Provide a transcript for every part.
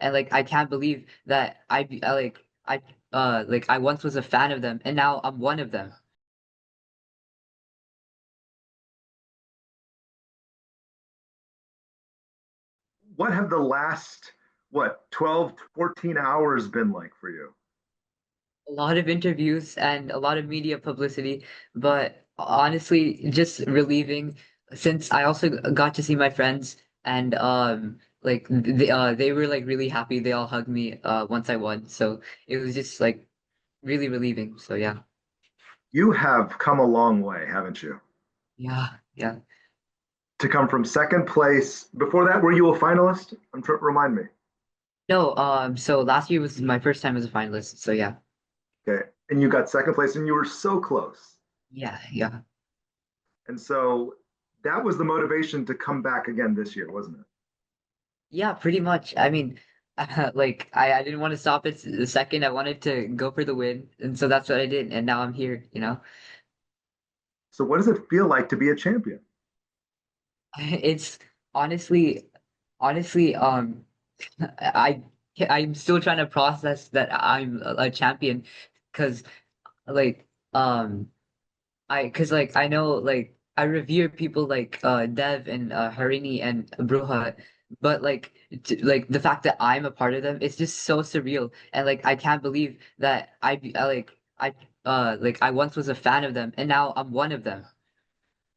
and like I can't believe that I once was a fan of them and now I'm one of them. What have the last, what, 12, 14 hours been like for you? A lot of interviews and a lot of media publicity, but honestly, just relieving since I also got to see my friends and like they were like really happy. They all hugged me once I won. So it was just like really relieving. So yeah. You have come a long way, haven't you? Yeah, yeah. To come from second place. Before that, were you a finalist? Remind me. No, so last year was my first time as a finalist. So yeah. Okay. And you got second place and you were so close. Yeah, yeah. And so that was the motivation to come back again this year, wasn't it? Yeah, pretty much. I mean, like I didn't want to stop it the second. I wanted to go for the win, and so that's what I did. And now I'm here, you know. So what does it feel like to be a champion? It's honestly, honestly, I I'm still trying to process that I'm a champion, because like because like I know like I revere people like Dev and Harini and Bruha, but like the fact that I'm a part of them, it's just so surreal, and like I can't believe that I once was a fan of them and now I'm one of them.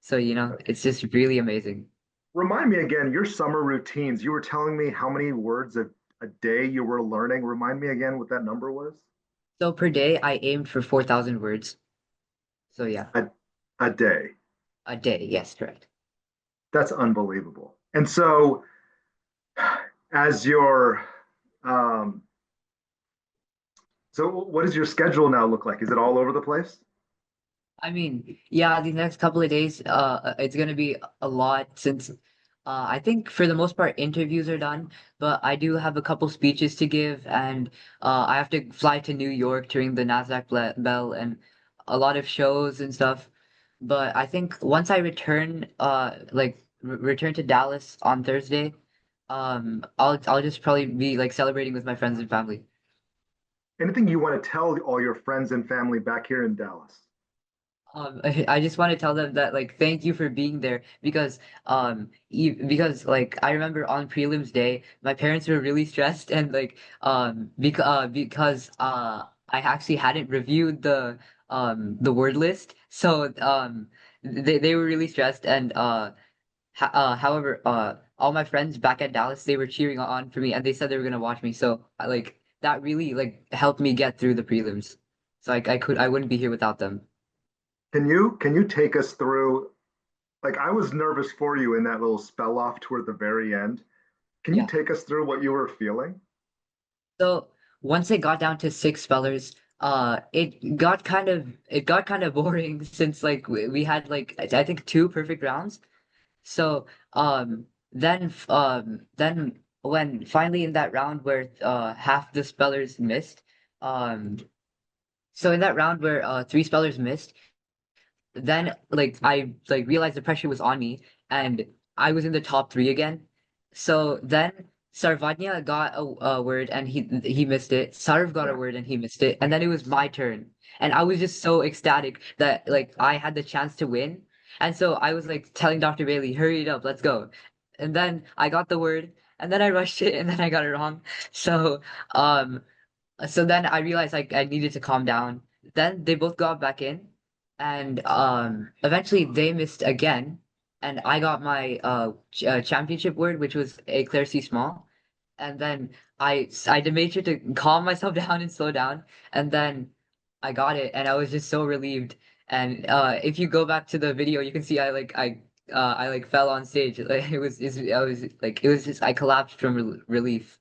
So you know, it's just really amazing. Remind me again, your summer routines. You were telling me how many words a day you were learning. Remind me again what that number was. So per day, I aimed for 4,000 words. So yeah, A, a day. a day. Yes, correct. That's unbelievable. And so, as your, um, so what does your schedule now look like? Is it all over the place? I mean, yeah, the next couple of days, it's gonna be a lot since, I think for the most part interviews are done, but I do have a couple speeches to give, and I have to fly to New York to ring the Bell and a lot of shows and stuff. But I think once I return, return to Dallas on Thursday, I'll just probably be like celebrating with my friends and family. Anything you want to tell all your friends and family back here in Dallas? I just want to tell them that like thank you for being there because because like I remember on prelims day my parents were really stressed and like because I actually hadn't reviewed the word list, so they were really stressed, and however all my friends back at Dallas, they were cheering on for me and they said they were gonna watch me, so like that really like helped me get through the prelims, so like I wouldn't be here without them. Can you take us through? Like I was nervous for you in that little spell off toward the very end. Can you Yeah. take us through what you were feeling? So once it got down to six spellers, it got kind of boring since like we had like I think two perfect rounds. So then when finally in that round where half the spellers missed, um so in that round where three spellers missed, then like I like realized the pressure was on me and I was in the top three again. So then Sarvadnya got a word and he missed it. Sarv got a Yeah. word and he missed it. And then it was my turn. And I was just so ecstatic that like I had the chance to win. And so I was like telling Dr. Bailey, hurry it up, let's go. And then I got the word and then I rushed it and then I got it wrong. So um so then I realized like I needed to calm down. Then they both got back in, and eventually they missed again, and I got my championship word, which was Eclair C small. And then I made sure to calm myself down and slow down, and then I got it, and I was just so relieved. And if you go back to the video, you can see I like fell on stage. Like I was like it was just I collapsed from relief.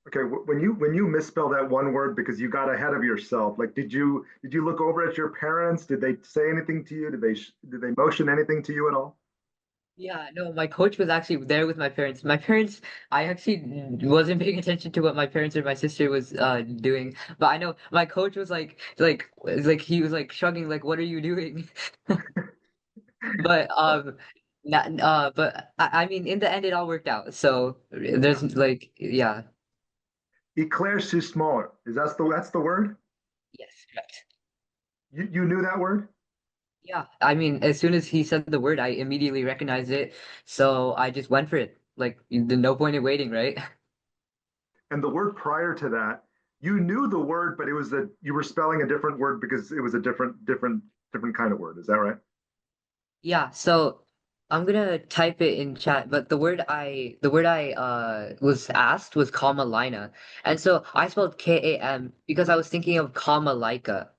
Okay, when you misspell that one word because you got ahead of yourself, like did you look over at your parents? Did they say anything to you? Did they motion anything to you at all? Yeah, no, my coach was actually there with my parents. My parents, I actually wasn't paying attention to what my parents or my sister was doing, but I know my coach was like he was like shrugging like what are you doing? But not but I mean in the end it all worked out. So there's like yeah. Eclair too smaller. That's the word? Yes, correct. You knew that word? Yeah, I mean, as soon as he said the word, I immediately recognized it, so I just went for it. Like, no point in waiting, right? And the word prior to that, you knew the word, but it was that you were spelling a different word because it was a different kind of word. Is that right? Yeah, so I'm gonna type it in chat, but the word I was asked was Kamalina. And so I spelled Kam because I was thinking of Kamalaika.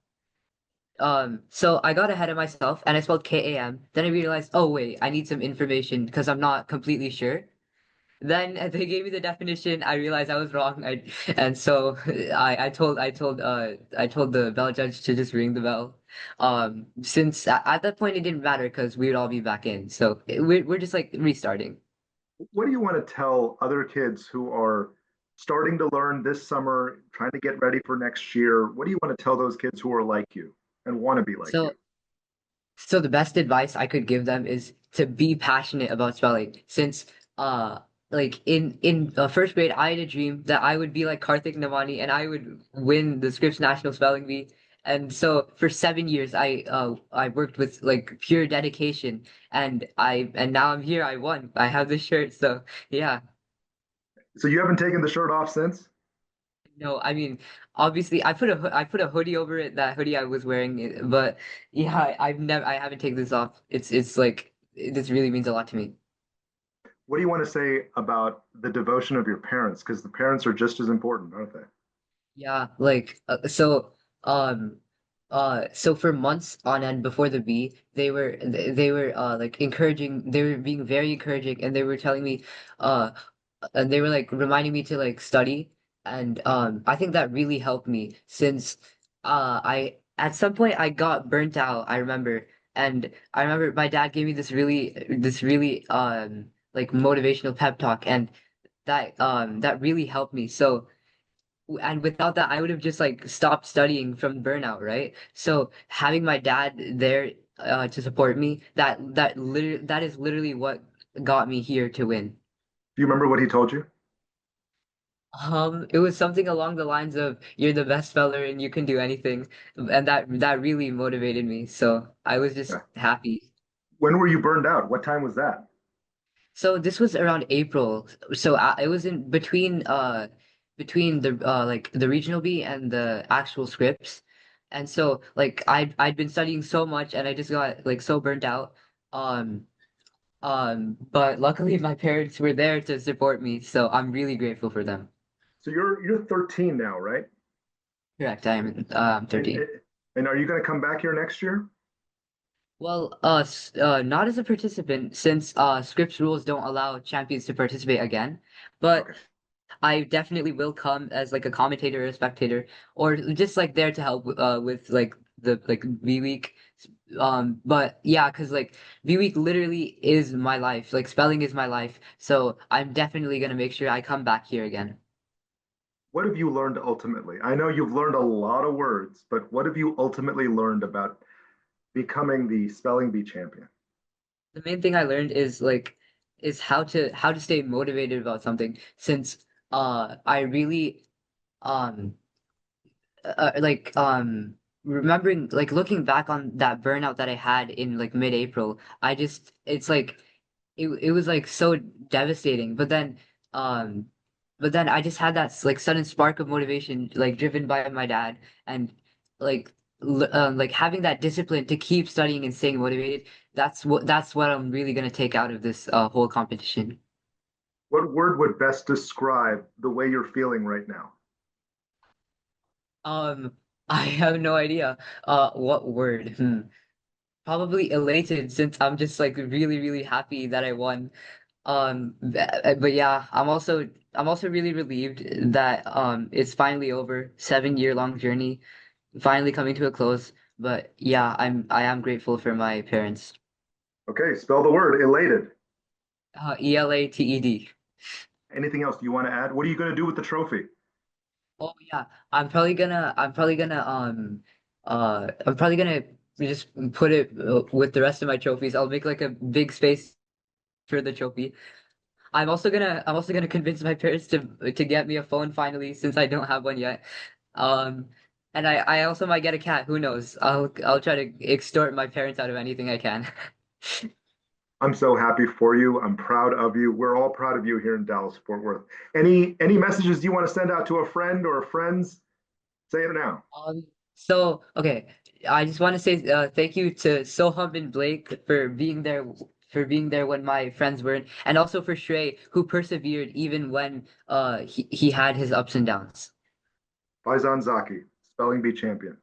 So I got ahead of myself and I spelled Kam. Then I realized, oh wait, I need some information because I'm not completely sure. Then they gave me the definition. I realized I was wrong. And so I told the bell judge to just ring the bell. Since at that point it didn't matter because we would all be back in. So we're just like restarting. What do you want to tell other kids who are starting to learn this summer, trying to get ready for next year? What do you want to tell those kids who are like you and want to be like you? So So the best advice I could give them is to be passionate about spelling. Since like in first grade, I had a dream that I would be like Karthik Namani and I would win the Scripps National Spelling Bee. And so for 7 years, I worked with like pure dedication, and now I'm here. I won. I have this shirt. So yeah. So you haven't taken the shirt off since? No, I mean, obviously, I put a hoodie over it. That hoodie I was wearing, but yeah, I haven't taken this off. It's like this really means a lot to me. What do you want to say about the devotion of your parents? Because the parents are just as important, aren't they? Yeah, like so for months on end before the bee, they were like encouraging. They were being very encouraging, and they were telling me, uh, and they were like reminding me to like study, and I think that really helped me since I at some point I got burnt out. I remember, and I remember my dad gave me this really like motivational pep talk, and that really helped me. So. And without that, I would have just like stopped studying from burnout, right? So having my dad there to support me, that is literally what got me here to win. Do you remember what he told you? It was something along the lines of "You're the best speller and you can do anything," and that really motivated me. So I was just Yeah. happy. When were you burned out? What time was that? So this was around April. So it was in between the like the regional B and the actual scripts. And so like I'd been studying so much and I just got like so burnt out. Um but luckily my parents were there to support me, so I'm really grateful for them. So you're 13 now, right? Correct. I am And 13. and are you going to come back here next year? Well, not as a participant since scripts rules don't allow champions to participate again. But Okay. I definitely will come as like a commentator or a spectator, or just like there to help with like the like B week. But yeah, because like B week literally is my life. Like spelling is my life. So I'm definitely gonna make sure I come back here again. What have you learned ultimately? I know you've learned a lot of words, but what have you ultimately learned about becoming the spelling bee champion? The main thing I learned is like is how to stay motivated about something since I really um like remembering like looking back on that burnout that I had in like mid-April, I just it's like it was like so devastating. Um but then I just had that like sudden spark of motivation like driven by my dad and like like having that discipline to keep studying and staying motivated. That's what I'm really gonna take out of this whole competition. What word would best describe the way you're feeling right now? Um I have no idea. What word? Probably elated since I'm just like really, really happy that I won. But yeah, I'm also really relieved that it's finally over. 7 year long journey finally coming to a close. But yeah, I am grateful for my parents. Okay, spell the word elated. Elated. Anything else you want to add? What are you going to do with the trophy? Oh yeah, I'm probably gonna just put it with the rest of my trophies. I'll make like a big space for the trophy. I'm also gonna convince my parents to get me a phone finally since I don't have one yet. Um, and I also might get a cat. Who knows? I'll try to extort my parents out of anything I can. I'm so happy for you. I'm proud of you. We're all proud of you here in Dallas, Fort Worth. Any messages you want to send out to a friend or friends? Say it now. So okay, I just want to say thank you to Soham and Blake for being there when my friends weren't, and also for Shrey who persevered even when he had his ups and downs. Faizan Zaki, Spelling Bee champion.